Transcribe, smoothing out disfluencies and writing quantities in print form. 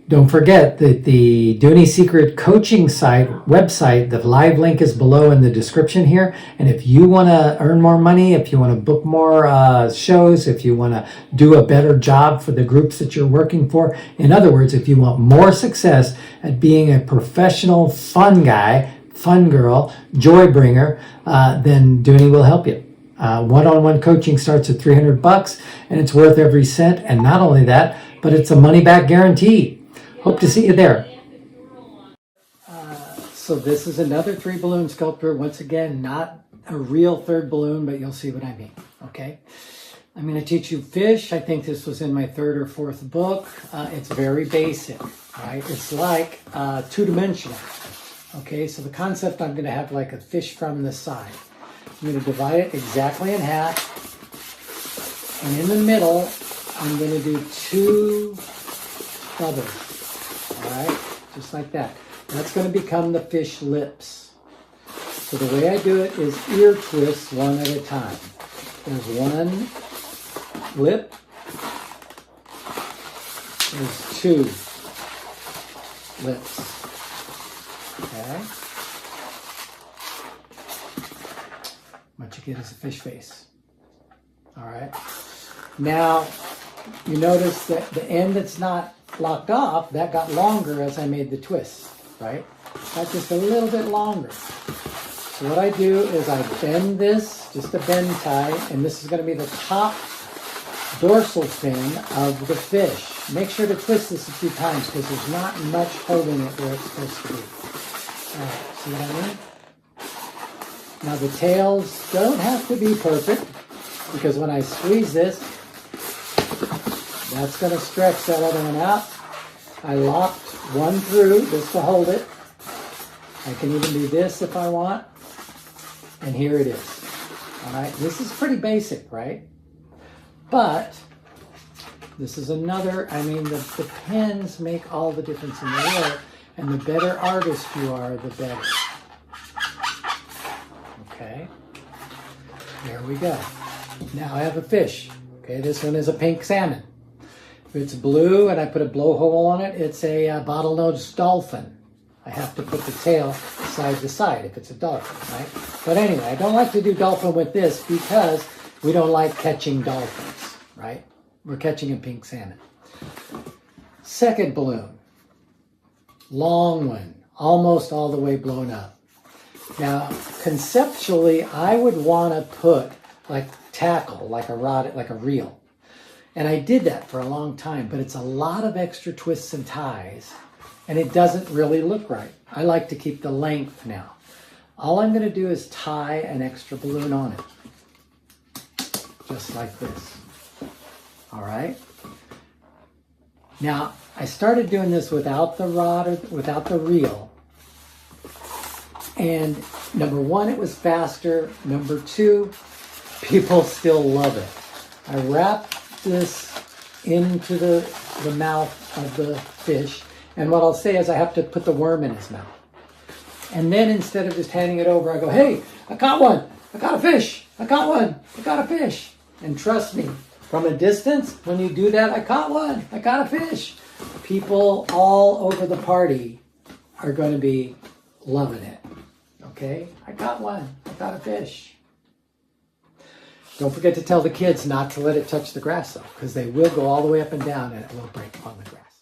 Don't forget that the Dooney Secret coaching site website, the live link is below in the description here. And if you want to earn more money, if you want to book more shows, if you want to do a better job for the groups that you're working for, in other words, if you want more success at being a professional fun guy, fun girl, joy bringer, then Dooney will help you. One-on-one coaching starts at $300 and it's worth every cent. And not only that, but it's a money-back guarantee. Hope to see you there. So this is another 3-balloon sculpture. Once again, not a real third balloon, but you'll see what I mean, okay? I'm going to teach you fish. I think this was in my 3rd or 4th book. It's very basic, right? It's like two-dimensional, okay? So the concept, I'm going to have like a fish from the side. I'm going to divide it exactly in half. And in the middle, I'm going to do 2 bubbles. All right, just like that. That's going to become the fish lips. So the way I do it is ear twists one at a time. There's 1 lip. There's 2 lips. Okay. What you get is a fish face. All right. Now, you notice that the end that's not locked off, that got longer as I made the twist, right? That's just a little bit longer. So what I do is I bend this, just a bend tie, and this is going to be the top dorsal fin of the fish. Make sure to twist this a few times because there's not much holding it where it's supposed to be. All right, see what I mean? Now the tails don't have to be perfect because when I squeeze this, that's going to stretch that other one out. I locked one through just to hold it. I can even do this if I want. And here it is. All right, this is pretty basic, right? But this is another, I mean, the pens make all the difference in the world. And the better artist you are, the better. Okay, there we go. Now I have a fish. Okay, this one is a pink salmon. If it's blue and I put a blowhole on it, it's a bottlenose dolphin. I have to put the tail side to side if it's a dolphin, right? But anyway, I don't like to do dolphin with this because we don't like catching dolphins, right? We're catching a pink salmon. Second balloon, long one, almost all the way blown up. Now, conceptually, I would want to put like tackle, like a rod, like a reel. And I did that for a long time, but it's a lot of extra twists and ties, and it doesn't really look right. I like to keep the length now. All I'm going to do is tie an extra balloon on it, just like this. All right? Now, I started doing this without the rod or without the reel. And number 1, it was faster. Number 2, people still love it. I wrap this into the mouth of the fish, and what I'll say is I have to put the worm in his mouth. And then instead of just handing it over, I go, hey, I caught one. I caught a fish. I caught one. I caught a fish. And trust me, from a distance, when you do that, I caught one. I caught a fish. People all over the party are going to be loving it. Okay? I caught one. I caught a fish. Don't forget to tell the kids not to let it touch the grass, though, because they will go all the way up and down and it will break on the grass.